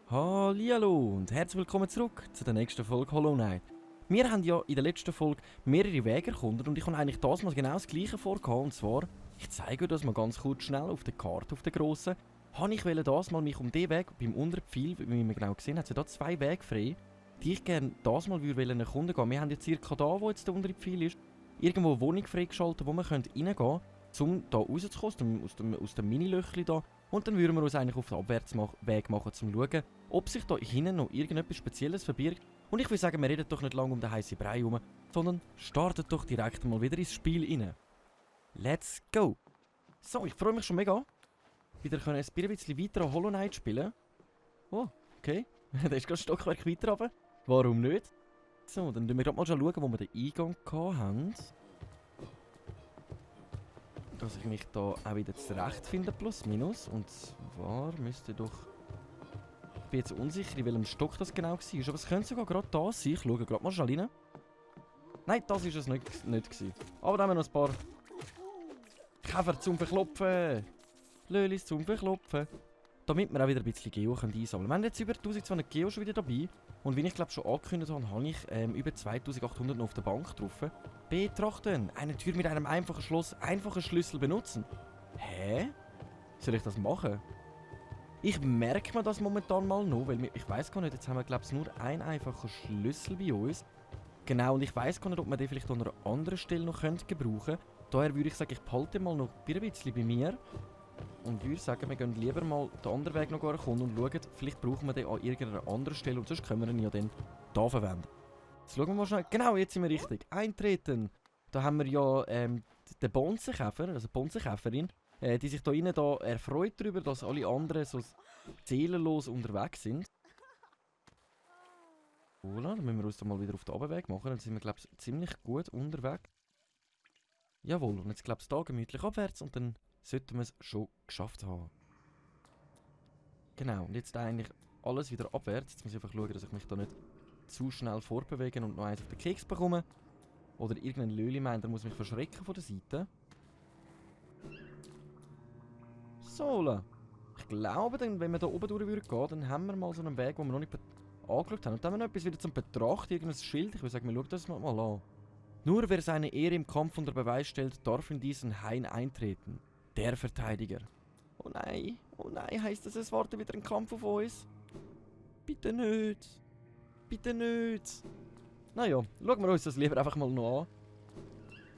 Hallihallo und herzlich willkommen zurück zu der nächsten Folge Hollow Knight. Wir haben ja in der letzten Folge mehrere Wege erkundet und ich habe eigentlich das mal genau das gleiche vorgehabt. Und zwar, ich zeige euch das mal ganz kurz schnell auf der Karte, auf der grossen. Habe ich das mal mich um den Weg beim unteren Pfeil, wie wir genau gesehen haben, hat da zwei Wege frei, die ich gerne das mal erkunden gehen. Wir haben ja circa da, wo jetzt der untere Pfeil ist, irgendwo eine Wohnung freigeschaltet, wo wir reingehen können, um da rauszukommen, aus dem Mini-Löchli da. Und dann würden wir uns eigentlich auf den Abwärtsweg machen, um zu schauen, ob sich da hinten noch irgendetwas Spezielles verbirgt. Und ich würde sagen, wir reden doch nicht lange um den heißen Brei herum, sondern startet doch direkt mal wieder ins Spiel rein. Let's go! So, ich freue mich schon mega. Wieder können ein bisschen weiter an Hollow Knight spielen. Oh, okay. Da ist gerade ein Stockwerk weiter runter. Warum nicht? So, dann schauen wir gerade mal schauen, wo wir den Eingang hatten. Dass ich mich da auch wieder zurechtfinde, plus minus. Und zwar müsste doch... Ich bin jetzt unsicher, in welchem Stock das genau war. Aber es könnte sogar gerade da sein. Ich schaue gerade mal schnell rein. Nein, das war es nicht gewesen. Aber dann haben wir noch ein paar... Käfer zum Verklopfen. Lölis zum Verklopfen. Damit wir auch wieder ein bisschen Geo einsammeln können. Wir haben jetzt über 1200 Geo schon wieder dabei. Und wie ich glaube schon angekündigt habe, habe ich über 2800 noch auf der Bank drauf. Betrachten. Eine Tür mit einem einfachen Schloss, einfachen Schlüssel benutzen. Hä? Soll ich das machen? Ich merke mir das momentan mal noch, weil ich weiß gar nicht, jetzt haben wir glaube ich nur einen einfachen Schlüssel bei uns. Genau, und ich weiß gar nicht, ob man den vielleicht an einer anderen Stelle noch gebrauchen könnte. Daher würde ich sagen, ich behalte den mal noch ein bisschen bei mir. Und würde sagen, wir gehen lieber mal den anderen Weg noch erkunden und schauen, vielleicht brauchen wir den an irgendeiner anderen Stelle und sonst können wir ihn ja dann hier verwenden. Jetzt schauen wir mal schnell. Genau, jetzt sind wir richtig. Eintreten. Da haben wir ja den Bonzenkäfer, also die Bonzenkäferin, die sich da innen erfreut darüber, dass alle anderen so seelenlos unterwegs sind. Voilà, dann müssen wir uns da mal wieder auf den Abweg machen. Dann sind wir, glaube ich, ziemlich gut unterwegs. Jawohl, und jetzt glaube ich da gemütlich abwärts und dann sollten wir es schon geschafft haben. Genau, und jetzt eigentlich alles wieder abwärts. Jetzt muss ich einfach schauen, dass ich mich da nicht zu schnell vorbewege und noch eins auf den Keks bekomme. Oder irgendein Löli meint, der muss mich verschrecken von der Seite. So, ich glaube, dann, wenn wir da oben durch gehen, dann haben wir mal so einen Weg, den wir noch nicht angeschaut haben. Und dann haben wir noch etwas wieder zum Betrachten, irgendein Schild. Ich würde sagen, wir schauen das mal an. Nur wer seine Ehre im Kampf unter Beweis stellt, darf in diesen Hain eintreten. Der Verteidiger. Oh nein, heisst das, es wartet wieder ein Kampf auf uns? Bitte nicht. Bitte nicht. Naja, schauen wir uns das lieber einfach mal noch an.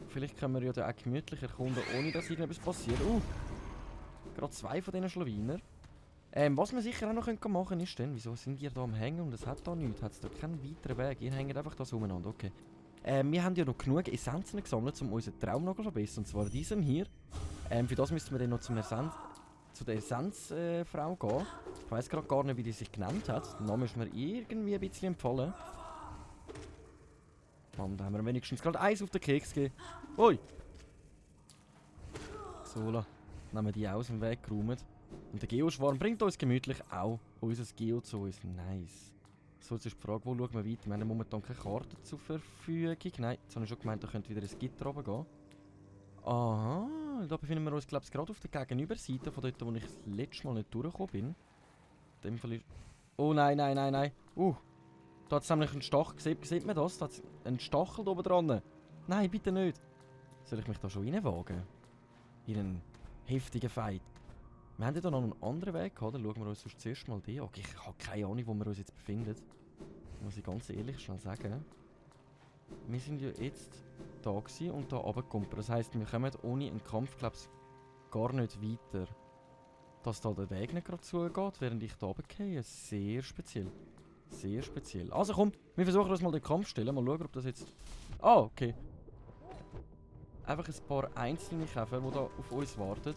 Vielleicht können wir ja da auch gemütlich erkunden, ohne dass irgendetwas passiert. Gerade zwei von diesen Schlawiner. Was wir sicher auch noch machen können, ist dann, wieso sind ihr da am Hängen und es hat da nichts? Hat es da keinen weiteren Weg? Ihr hängt einfach da so umeinander, okay. Wir haben ja noch genug Essenzen gesammelt, um unseren Traumnagel zu verbessern. Und zwar diesem hier. Für das müssten wir dann noch zu der Essenzfrau gehen. Ich weiß gerade gar nicht, wie die sich genannt hat. Der Name ist mir irgendwie ein bisschen empfohlen. Mann, da haben wir wenigstens gerade Eis auf den Keks gegeben. Ui! So, dann haben wir die aus dem Weg geräumt. Und der Geoschwarm bringt uns gemütlich auch unser Geo zu uns. Nice. So, jetzt ist die Frage, wo schauen wir weiter? Wir haben momentan keine Karte zur Verfügung. Nein, jetzt habe ich schon gemeint, da könnte wieder ein Gitter runtergehen. Aha, da befinden wir uns, glaube ich, gerade auf der Gegenüberseite von dort, wo ich das letzte Mal nicht durchgekommen bin. In dem Fall ist... Oh nein. Da hat es nämlich einen Stachel. Sieht man das? Da hat es einen Stachel oben dran. Nein, bitte nicht. Soll ich mich da schon reinwagen? In einen heftigen Fight. Wir haben ja da noch einen anderen Weg gehabt, dann schauen wir uns sonst zuerst mal den an. Okay, ich habe keine Ahnung, wo wir uns jetzt befinden. Muss ich ganz ehrlich schnell sagen. Wir sind ja jetzt da gewesen und da runtergekommen. Das heisst, wir kommen ohne einen Kampf, glaube ich, gar nicht weiter. Dass da der Weg nicht gerade zugeht, während ich da runtergehe. Sehr speziell. Sehr speziell. Also komm, wir versuchen uns mal den Kampf zu stellen. Mal schauen, ob das jetzt... Ah, okay. Einfach ein paar einzelne Käfer, die da auf uns warten.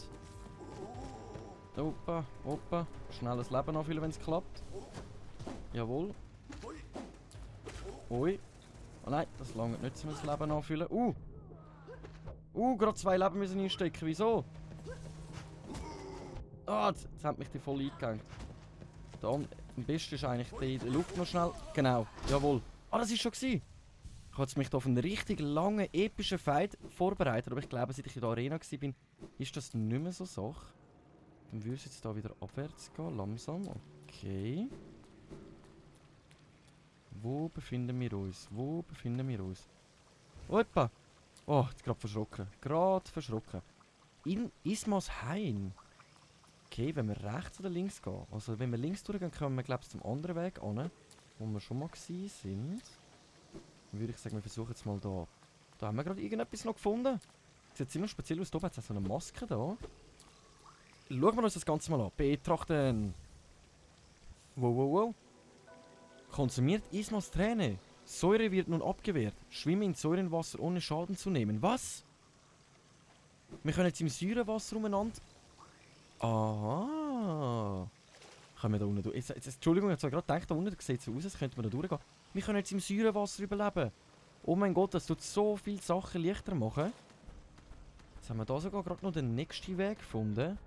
Opa. Schnelles Leben anfüllen, wenn es klappt. Jawohl. Ui. Oh nein, das lange nicht, um das Leben anfüllen. Gerade 2 Leben müssen einstecken. Wieso? Jetzt hat mich die voll eingehängt. Am besten ist eigentlich die in der Luft noch schnell. Genau, jawohl. Das ist schon gewesen. Ich habe mich hier auf einen richtig langen, epischen Fight vorbereitet, aber ich glaube, seit ich in der Arena war, ist das nicht mehr so Sache. Dann würde es jetzt hier wieder abwärts gehen, langsam. Okay. Wo befinden wir uns? Wo befinden wir uns? Opa! Oh, jetzt gerade verschrocken. Gerade verschrocken. In Ismas Hain. Okay, wenn wir rechts oder links gehen. Also wenn wir links durchgehen, kommen wir glaube ich zum anderen Weg an, wo wir schon mal gewesen sind. Dann würde ich sagen, wir versuchen jetzt mal da. Da haben wir gerade irgendetwas noch gefunden. Sieht ziemlich speziell aus. Da hat es so eine Maske da. Schauen wir uns das Ganze mal an. Betrachten. Wow, wow, wow. Konsumiert Ismas Träne. Säure wird nun abgewehrt. Schwimme in Säurenwasser ohne Schaden zu nehmen. Was? Wir können jetzt im Säurenwasser umeinander... Aha. Können wir da unten durch... Entschuldigung, ich habe gerade gedacht, da unten sieht es so aus, als könnte man da durchgehen. Wir können jetzt im Säurenwasser überleben. Oh mein Gott, das tut so viele Sachen leichter machen. Jetzt haben wir da sogar gerade noch den nächsten Weg gefunden.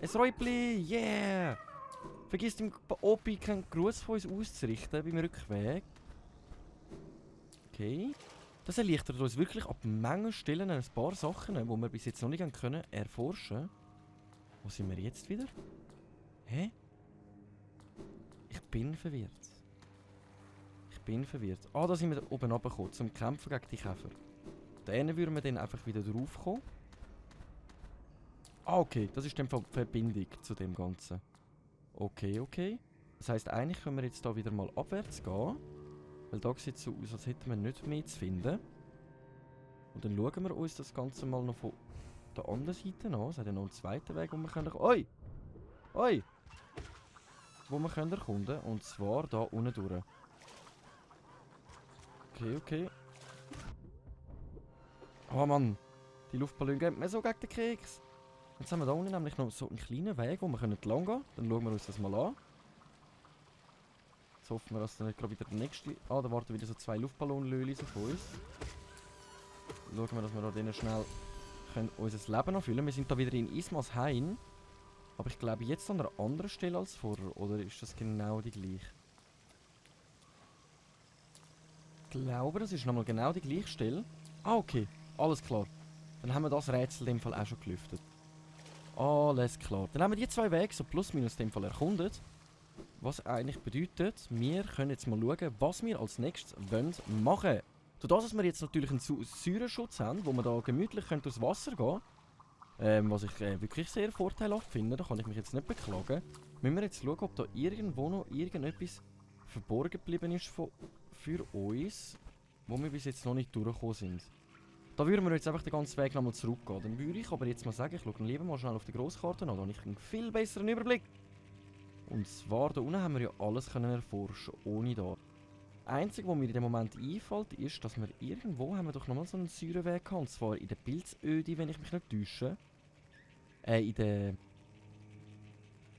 Ein Räubli, yeah! Vergiss dem Opi keinen Gruß von uns auszurichten beim Rückweg. Okay. Das erleichtert uns wirklich ab Menge Stellen ein paar Sachen, die wir bis jetzt noch nicht können erforschen. Wo sind wir jetzt wieder? Hä? Ich bin verwirrt. Ich bin verwirrt. Ah, da sind wir oben runtergekommen, zum Kämpfen gegen die Käfer. Da würden wir dann einfach wieder drauf kommen. Ah, okay. Das ist dann die Verbindung zu dem Ganzen. Okay, okay. Das heisst, eigentlich können wir jetzt da wieder mal abwärts gehen. Weil da sieht es so aus, als hätten wir nicht mehr zu finden. Und dann schauen wir uns das Ganze mal noch von der anderen Seite an. Es hat ja noch einen zweiten Weg, wo wir können... Oi! Oi! Wo wir können erkunden. Und zwar da unten durch. Okay, okay. Oh Mann! Die Luftballone geht mir so gegen den Keks. Jetzt haben wir da unten nämlich noch so einen kleinen Weg, wo wir lang gehen können. Dann schauen wir uns das mal an. Jetzt hoffen wir, dass dann nicht gerade wieder der nächste... Ah, da warten wieder so 2 Luftballonlölis auf uns. Schauen wir, dass wir da denen schnell unser Leben erfüllen. Wir sind da wieder in Ismas Hain. Aber ich glaube jetzt an einer anderen Stelle als vorher. Oder ist das genau die gleiche? Ich glaube, das ist nochmal genau die gleiche Stelle. Ah, okay. Alles klar. Dann haben wir das Rätsel in dem Fall auch schon gelüftet. Alles klar. Dann haben wir die 2 Wege so plus minus in dem Fall erkundet. Was eigentlich bedeutet, wir können jetzt mal schauen, was wir als nächstes machen wollen. Dadurch, dass wir jetzt natürlich einen Säurenschutz haben, wo wir da gemütlich durchs Wasser gehen können, was ich wirklich sehr vorteilhaft finde, da kann ich mich jetzt nicht beklagen, müssen wir jetzt schauen, ob da irgendwo noch irgendetwas verborgen geblieben ist für uns, wo wir bis jetzt noch nicht durchgekommen sind. Da würden wir jetzt einfach den ganzen Weg nochmal zurückgehen. Dann würde ich aber jetzt mal sagen, ich schaue lieber mal schnell auf die Grosskarte an, da habe ich einen viel besseren Überblick. Und zwar, da unten haben wir ja alles können erforschen, ohne da. Das Einzige, was mir in dem Moment einfällt, ist, dass wir irgendwo haben wir doch nochmal so einen Säureweg gehabt. Und zwar in der Pilzöde, wenn ich mich nicht täusche. In der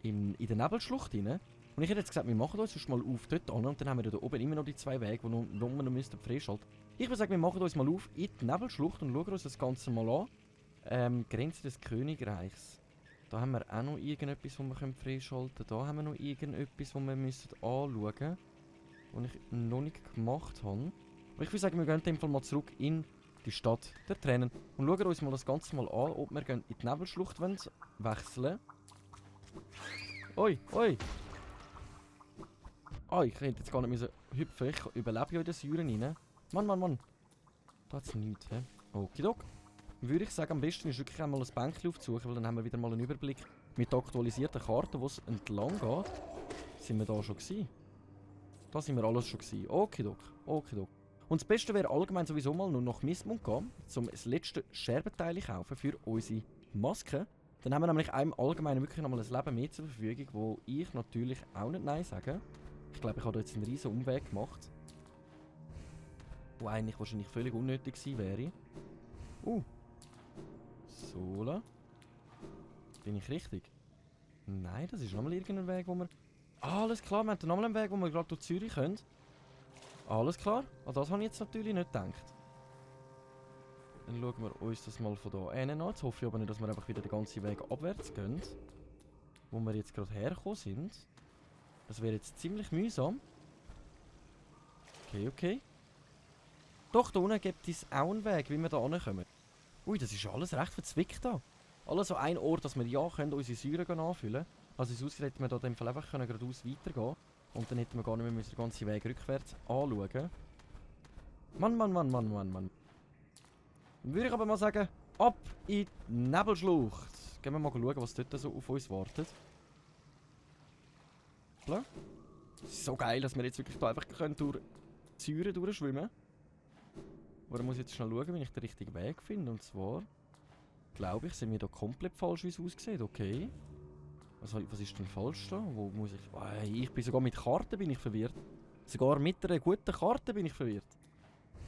Nebelschlucht rein. Und ich hätte jetzt gesagt, wir machen uns mal auf dort an. Und dann haben wir da oben immer noch die 2 Wege, die wir noch freischalten müssen. Ich würde sagen, wir machen uns mal auf in die Nebelschlucht und schauen uns das Ganze mal an. Grenze des Königreichs. Da haben wir auch noch irgendetwas, das wir freischalten können. Da haben wir noch irgendetwas, das wir anschauen müssen. Was ich noch nicht gemacht habe. Aber ich würde sagen, wir gehen in dem Fall mal zurück in die Stadt der Tränen. Und schauen uns mal das Ganze mal an, ob wir in die Nebelschlucht wechseln. Oi, oi! Ah, ich hätte jetzt gar nicht hüpfen. Ich überlebe ja in den Säuren rein. Mann, Mann, Mann. Da hat es nichts, hä? Okidok. Würde ich sagen, am besten ist wirklich einmal ein Bänkchen aufzusuchen, weil dann haben wir wieder mal einen Überblick mit der aktualisierten Karte, wo es entlang geht. Sind wir da schon gewesen? Da sind wir alles schon gewesen. Okidok, okidok. Und das Beste wäre allgemein sowieso mal nur nach Mistmund gehen, um das letzte Scherbenteil kaufen für unsere Maske. Dann haben wir nämlich einem allgemein wirklich nochmal ein Leben mehr zur Verfügung, wo ich natürlich auch nicht Nein sage. Ich glaube, ich habe da jetzt einen riesen Umweg gemacht. Wo eigentlich wahrscheinlich völlig unnötig gewesen wäre. Sola. Bin ich richtig? Nein, das ist nochmal irgendein Weg, wo wir... Ah, alles klar, wir haben nochmal einen Weg, wo wir gerade durch Zürich können. Alles klar, an das habe ich jetzt natürlich nicht gedacht. Dann schauen wir uns das mal von hier an. Jetzt hoffe ich aber nicht, dass wir einfach wieder den ganzen Weg abwärts gehen. Wo wir jetzt gerade hergekommen sind. Das wäre jetzt ziemlich mühsam. Okay, okay. Doch, da unten gibt es auch einen Weg, wie wir da ankommen. Ui, das ist alles recht verzwickt da. Alles an einem Ort, dass wir ja können unsere Säuren anfüllen. Also es ausgerechnet, wir da in dem Fall einfach geradeaus weitergehen. Und dann hätten wir gar nicht mehr den ganzen Weg rückwärts anschauen. Mann. Dann würde ich aber mal sagen, ab in die Nebelschlucht. Gehen wir mal schauen, was dort so auf uns wartet. Klar. Es ist so geil, dass wir jetzt wirklich da einfach durch die Säuren durchschwimmen. Oder muss ich jetzt schnell schauen, wie ich den richtigen Weg finde. Und zwar, glaube ich, sind wir da komplett falsch, wie es aussieht. Okay. Was ist denn falsch da? Wo muss ich... Ich bin sogar mit Karten bin ich verwirrt. Sogar mit einer guten Karte bin ich verwirrt.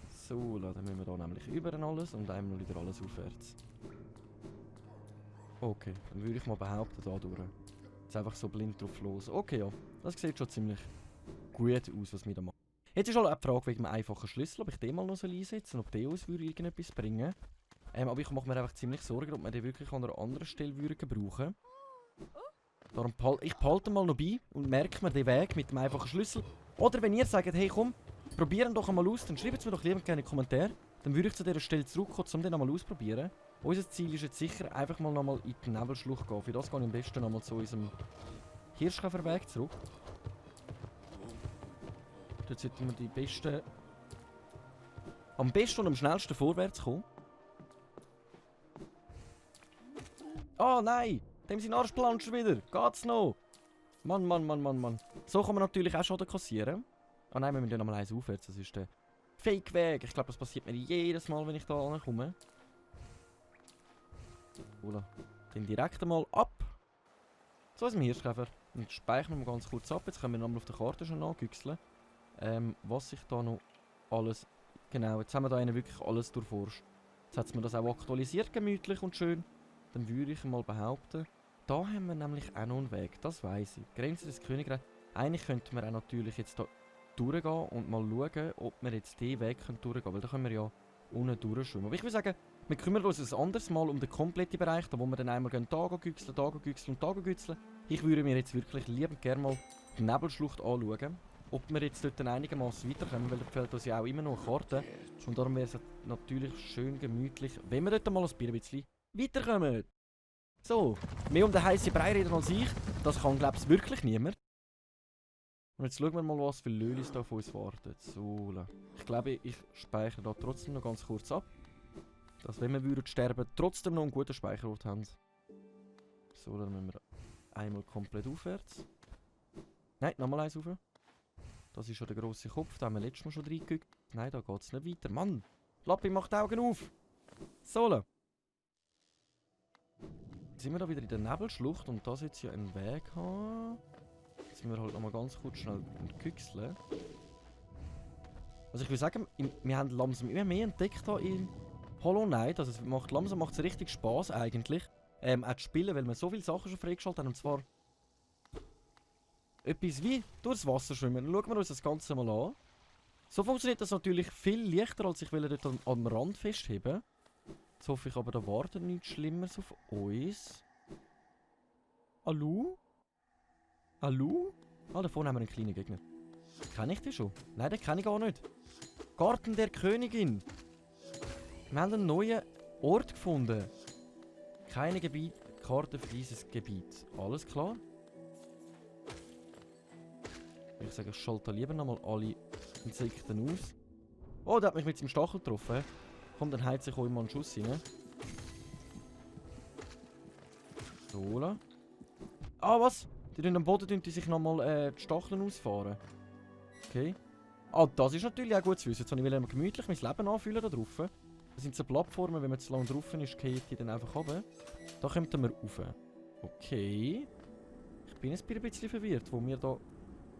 So, dann müssen wir da nämlich über alles und einmal wieder alles aufwärts. Okay, dann würde ich mal behaupten, da durch. Jetzt einfach so blind drauf los. Okay, ja. Das sieht schon ziemlich gut aus, was wir da machen. Jetzt ist halt auch die Frage wegen einem einfachen Schlüssel, ob ich den mal noch einsetzen soll, ob der uns irgendetwas bringen würde. Aber ich mache mir einfach ziemlich Sorgen, ob wir den wirklich an einer anderen Stelle brauchen. Darum ich behalte mal noch bei und merke mir den Weg mit dem einfachen Schlüssel. Oder wenn ihr sagt, hey komm, probieren doch einmal aus, dann schreibt es mir doch lieber gerne in die Kommentare. Dann würde ich zu dieser Stelle zurückkommen, um den einmal auszuprobieren. Unser Ziel ist jetzt sicher, einfach mal nochmal in die Nebelschlucht gehen. Für das gehe ich am besten nochmal zu unserem Hirschkäferweg zurück. Dort sollten wir am besten und am schnellsten vorwärts kommen. Ah, nein! Dem sind Arschplanscher wieder! Geht's noch? Mann. So kann man natürlich auch Schaden kassieren. Ah nein, wir müssen ja nochmal eins aufwärts. Das ist der Fake-Weg. Ich glaube, das passiert mir jedes Mal, wenn ich da ankomme. Voilà. Dann direkt einmal ab. So ist ein Hirschkäfer. Und speichern wir mal ganz kurz ab. Jetzt können wir nochmal auf der Karte schon angüchseln. Was ich da noch alles... Genau, jetzt haben wir da wirklich alles durchforscht. Jetzt hat es mir das auch aktualisiert, gemütlich und schön. Dann würde ich mal behaupten, da haben wir nämlich auch noch einen Weg. Das weiss ich. Grenze des Königreichs. Eigentlich könnten wir auch natürlich jetzt da durchgehen und mal schauen, ob wir jetzt den Weg durchgehen können. Weil da können wir ja unten durchschwimmen. Aber ich würde sagen, wir kümmern uns ein anderes Mal um den kompletten Bereich, da wo wir dann einmal gehen, da güchseln. Ich würde mir jetzt wirklich liebend gerne mal die Nebelschlucht anschauen. Ob wir jetzt dort einigermaßen weiterkommen, weil da fehlt uns ja auch immer noch eine Karte. Und darum wäre es natürlich schön gemütlich, wenn wir dort mal ein bisschen weiterkommen. So, mehr um den heißen Brei reden als ich. Das kann, glaube ich, wirklich niemand. Und jetzt schauen wir mal, was für Lölis da auf uns warten. So, ich glaube, ich speichere da trotzdem noch ganz kurz ab. Dass, wenn wir würden sterben, trotzdem noch einen guten Speicherort haben. So, dann müssen wir einmal komplett aufwärts. Nein, nochmal eins rauf. Das ist schon der grosse Kopf, da haben wir letztes Mal schon reingeguckt. Nein, da geht es nicht weiter. Mann! Lappi, mach die Augen auf! So. Jetzt sind wir da wieder in der Nebelschlucht und da sollte es ja einen Weg haben. Jetzt müssen wir halt nochmal ganz kurz schnell güchseln. Also ich würde sagen, wir haben langsam immer mehr entdeckt hier in Hollow Knight. Also langsam macht es richtig Spass eigentlich. Auch zu spielen, weil wir so viele Sachen schon freigeschaltet haben. Und zwar etwas wie durchs Wasser schwimmen. Dann schauen wir uns das Ganze mal an. So funktioniert das natürlich viel leichter, als ich will dort am Rand festheben. Jetzt hoffe ich aber, da wartet nichts Schlimmeres auf uns. Hallo? Hallo? Ah, da vorne haben wir einen kleinen Gegner. Kenne ich den schon? Nein, den kenne ich gar nicht. Garten der Königin. Wir haben einen neuen Ort gefunden. Keine Karte für dieses Gebiet. Alles klar? Ich sage, ich schalte lieber nochmal alle Insekten aus. Oh, der hat mich mit seinem Stachel getroffen. Komm, dann heizt sich auch immer einen Schuss rein. So. Ah, was? Die am Boden die sich nochmal die Stacheln ausfahren. Okay. Ah, das ist natürlich auch gut zu wissen. Jetzt will ich gemütlich mein Leben anfühlen da drauf. Das sind so Plattformen, wenn man zu lange drauf ist, geht die dann einfach runter. Da kommen wir rauf. Okay. Ich bin ein bisschen verwirrt, wo wir da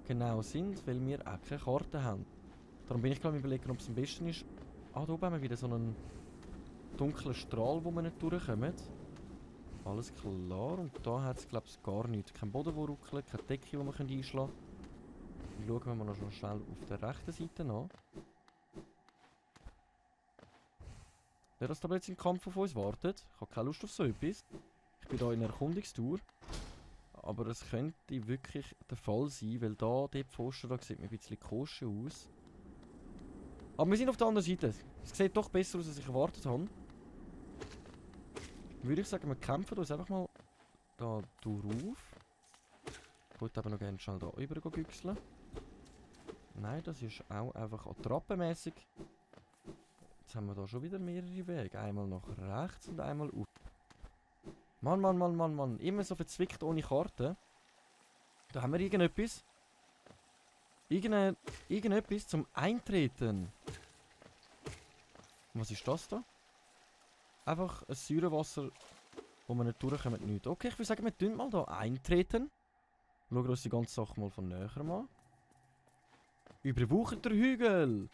genau sind, weil wir auch keine Karte haben. Darum bin ich glaube überlegen, ob es am besten ist. Ah, da oben haben wir wieder so einen dunklen Strahl, wo wir nicht durchkommen. Alles klar. Und da hat es glaube ich gar nichts. Kein Boden, der ruckelt, keine Decke, die wir einschlagen können. Schauen wir noch schnell auf der rechten Seite an. Nicht, dass da jetzt ein Kampf auf uns wartet. Ich habe keine Lust auf so etwas. Ich bin hier in einer Erkundungstour. Aber es könnte wirklich der Fall sein, weil da, der Pfosten da sieht mir ein bisschen koscher aus. Aber wir sind auf der anderen Seite. Es sieht doch besser aus, als ich erwartet habe. Würde ich sagen, wir kämpfen uns einfach mal da drauf. Ich wollte aber noch gerne schnell da rüber güchseln. Nein, das ist auch einfach attrappenmässig. Jetzt haben wir da schon wieder mehrere Wege. Einmal nach rechts und einmal auf. Mann, Mann, Mann, Mann, Mann. Immer so verzwickt ohne Karte. Da haben wir irgendetwas. Irgendetwas zum Eintreten. Was ist das da? Einfach ein Säurewasser, wo wir nicht durchkommen. Nicht. Okay, ich würde sagen, wir tun mal da eintreten. Schauen wir uns die ganze Sache mal von näher an. Überwucherter Hügel.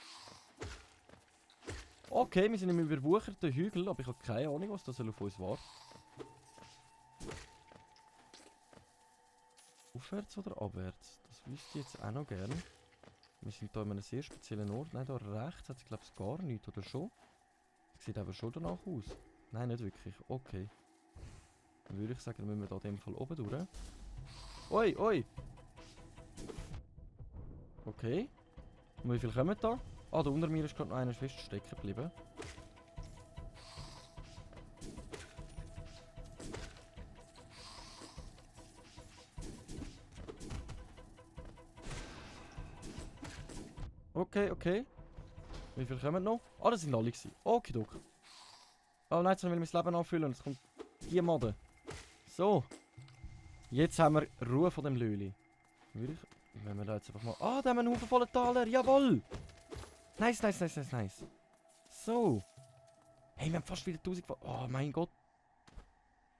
Okay, wir sind im überwucherten Hügel, aber ich habe keine Ahnung, was das auf uns war. Aufwärts oder abwärts? Das wüsste ich jetzt auch noch gerne. Wir sind hier in einem sehr speziellen Ort. Nein, da rechts hat es glaube ich gar nichts, oder schon? Das sieht aber schon danach aus. Nein, nicht wirklich. Okay. Dann würde ich sagen, dann müssen wir da in dem Fall oben durch. Oi, oi! Okay. Und wie viel kommen da? Ah, da unter mir ist gerade noch einer fest stecken geblieben. Okay, okay. Wie viel kommen noch? Ah, das sind alle gewesen. Okidok. Oh nein, jetzt will ich mein Leben anfüllen und es kommt die Made. So. Jetzt haben wir Ruhe von dem Löli. Würde ich... Wenn wir da jetzt einfach mal... Ah, da haben wir einen Haufen voller Taler. Jawohl! Nice, nice, nice, nice, nice. So. Hey, wir haben fast wieder 1000... Oh mein Gott.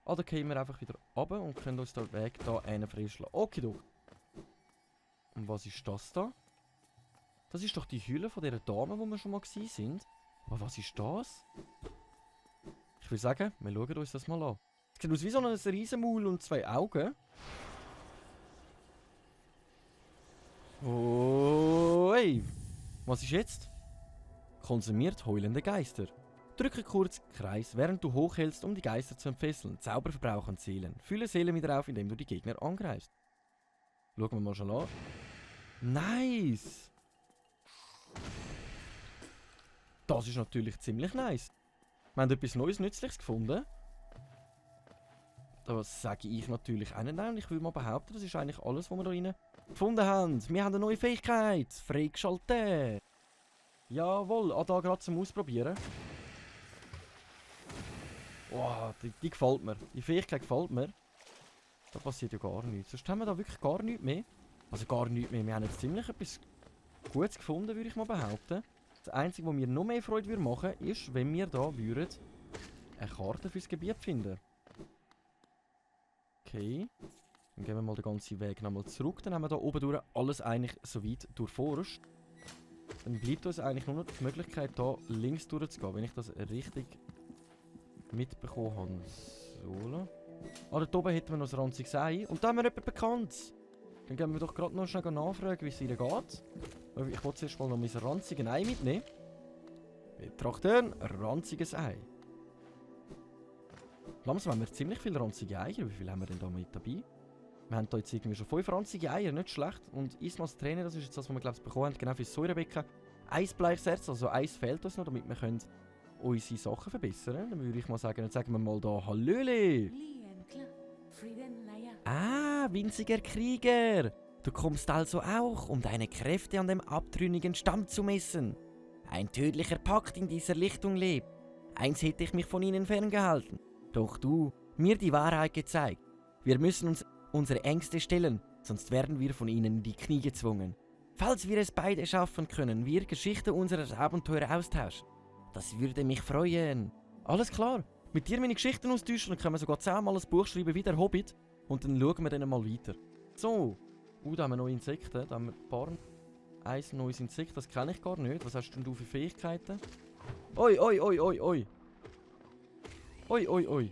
Ah, da gehen wir einfach wieder runter und können uns den Weg da reinfrischen. Okidok. Und was ist das da? Das ist doch die Hülle von dieser Dame, wo wir schon mal gewesen sind. Aber was ist das? Ich würde sagen, wir schauen uns das mal an. Es sieht aus wie so ein Riesenmaul und 2 Augen. Oh, hey. Was ist jetzt? Konsumiert heulende Geister. Drücke kurz Kreis, während du hochhältst, um die Geister zu entfesseln. Zauberverbrauch an Seelen. Fülle Seelen wieder auf, indem du die Gegner angreifst. Schauen wir mal schon an. Nice! Das ist natürlich ziemlich nice. Wir haben etwas Neues, Nützliches gefunden. Das sage ich natürlich auch nicht. Nein, ich würde mal behaupten, das ist eigentlich alles, was wir da rein gefunden haben. Wir haben eine neue Fähigkeit. Freigeschaltet. Jawohl, da gerade zum Ausprobieren. Wow, die gefällt mir. Die Fähigkeit gefällt mir. Da passiert ja gar nichts. Sonst haben wir da wirklich gar nichts mehr. Also gar nichts mehr. Wir haben jetzt ziemlich etwas Gutes gefunden, würde ich mal behaupten. Das Einzige, was mir noch mehr Freude machen würde, ist, wenn wir da würden eine Karte fürs Gebiet finden. Okay. Dann gehen wir mal den ganzen Weg nochmal zurück. Dann haben wir da oben durch alles eigentlich soweit durchforscht. Dann bleibt uns eigentlich nur noch die Möglichkeit, da links durchzugehen, wenn ich das richtig mitbekommen habe. So. Ah, da oben hätten wir noch ein ranziges Ei. Und da haben wir jemanden bekannt. Dann gehen wir doch gerade noch schnell nachfragen, wie es ihr geht. Ich wollte zuerst mal noch mein ranziges Ei mitnehmen. Betrachten, ranziges Ei. Langsam haben wir ziemlich viele ranzige Eier. Wie viele haben wir denn da mit dabei? Wir haben hier jetzt irgendwie schon 5 ranzige Eier, nicht schlecht. Und Ismas Trainer, das ist jetzt das, was wir glaube ich bekommen haben, genau fürs Säurebecken. Eins Bleichserz, also eins fehlt uns noch, damit wir können unsere Sachen verbessern können. Dann würde ich mal sagen, jetzt sagen wir mal da Hallöli. Ah, winziger Krieger. Du kommst also auch, um deine Kräfte an dem abtrünnigen Stamm zu messen. Ein tödlicher Pakt in dieser Lichtung lebt. Einst hätte ich mich von ihnen ferngehalten. Doch du, mir die Wahrheit gezeigt. Wir müssen uns unsere Ängste stellen, sonst werden wir von ihnen in die Knie gezwungen. Falls wir es beide schaffen, können wir Geschichte unserer Abenteuer austauschen. Das würde mich freuen. Alles klar. Mit dir meine Geschichten austauschen, dann können wir sogar zusammen mal ein Buch schreiben wie der Hobbit. Und dann schauen wir dann mal weiter. So. Da haben wir neue Insekten. Da haben wir ein paar... Ein neues Insekt, das kenne ich gar nicht. Was hast denn du für Fähigkeiten? Oi, oi, oi, oi, oi. Oi, oi, oi.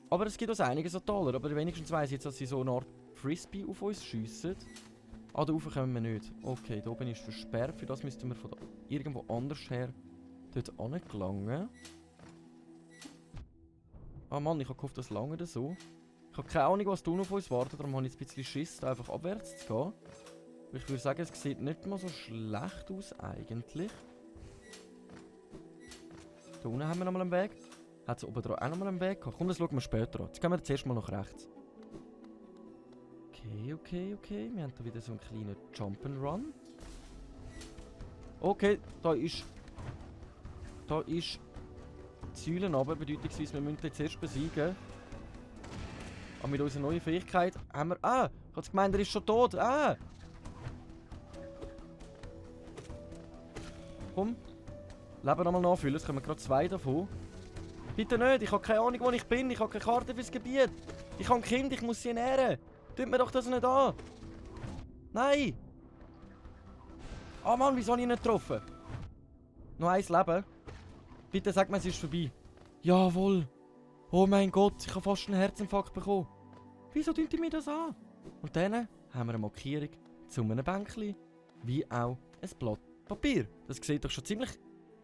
Aber es gibt uns einige so Taler. Aber wenigstens weiss ich jetzt, dass sie so eine Art Frisbee auf uns schiessen. Ah, da rauf kommen wir nicht. Okay, da oben ist versperrt. Für das müssten wir von da irgendwo anders her dort angelangen. Ah Mann, ich habe gehofft, das lange so. Ich habe keine Ahnung, was du noch auf uns wartet. Darum habe ich jetzt ein bisschen Schiss, da einfach abwärts zu gehen. Ich würde sagen, es sieht nicht mal so schlecht aus eigentlich. Da unten haben wir nochmal einen Weg. Hat es oben drauf auch nochmal einen Weg gehabt? Komm, das schauen wir später an. Jetzt gehen wir zuerst mal nach rechts. Okay. Wir haben da wieder so einen kleinen Jump'n'Run. Okay, da ist die Säule runter, bedeutungsweise wir müssen jetzt erst besiegen. Aber mit unserer neuen Fähigkeit haben wir... Ah! Ich hab's gemeint, er ist schon tot! Ah! Komm. Leben nochmal nachfüllen, es kommen gerade 2 davon. Bitte nicht, ich habe keine Ahnung, wo ich bin. Ich habe keine Karte fürs Gebiet. Ich habe ein Kind, ich muss sie ernähren. Tut mir doch das nicht an. Nein! Ah Mann, wieso habe ich ihn nicht getroffen? Noch 1 Leben. Bitte sag mir, es ist vorbei. Jawohl. Oh mein Gott, ich habe fast einen Herzinfarkt bekommen. Wieso tut ihr mir das an? Und dann haben wir eine Markierung zu einem Bänkchen, wie auch ein Blatt Papier. Das sieht doch schon ziemlich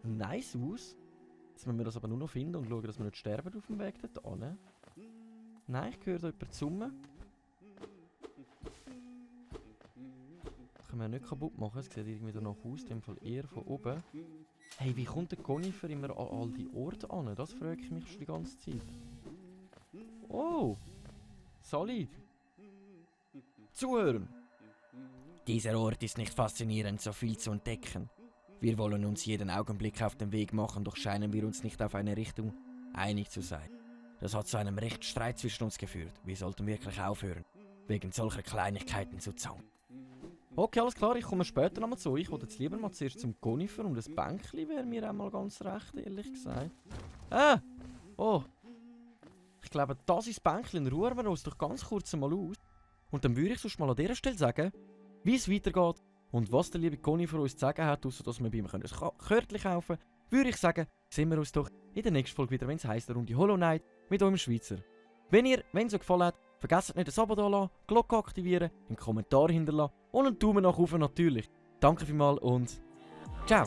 nice aus. Jetzt müssen wir das aber nur noch finden und schauen, dass wir nicht sterben auf dem Weg dorthin. Nein, ich höre da jemanden summen. Das können wir nicht kaputt machen, es sieht irgendwie danach aus, in dem Fall eher von oben. Hey, wie kommt der Conifer immer an all die Orte an? Das frage ich mich schon die ganze Zeit. Oh! Solid! Zuhören! Dieser Ort ist nicht faszinierend, so viel zu entdecken. Wir wollen uns jeden Augenblick auf den Weg machen, doch scheinen wir uns nicht auf eine Richtung einig zu sein. Das hat zu einem Rechtsstreit zwischen uns geführt. Wir sollten wirklich aufhören, wegen solcher Kleinigkeiten zu zanken. Okay, alles klar, ich komme später nochmal zu. Ich würde jetzt lieber mal zuerst zum Conifer und das Bänkchen wäre mir auch mal ganz recht, ehrlich gesagt. Ah! Oh! Ich glaube, das ist das Bänkchen. Ruhen wir uns doch ganz kurz mal aus. Und dann würde ich sonst mal an dieser Stelle sagen, wie es weitergeht und was der liebe Conifer uns zu sagen hat, außer dass wir bei ihm ein Kärtchen kaufen können, würde ich sagen, sehen wir uns doch in der nächsten Folge wieder, wenn es heisst, Runde Hollow Knight mit eurem Schweizer. Wenn es euch gefallen hat, vergesst nicht das Abo da lassen, Glocke aktivieren, einen Kommentar hinterlassen und einen Daumen nach oben natürlich. Danke vielmals und ciao!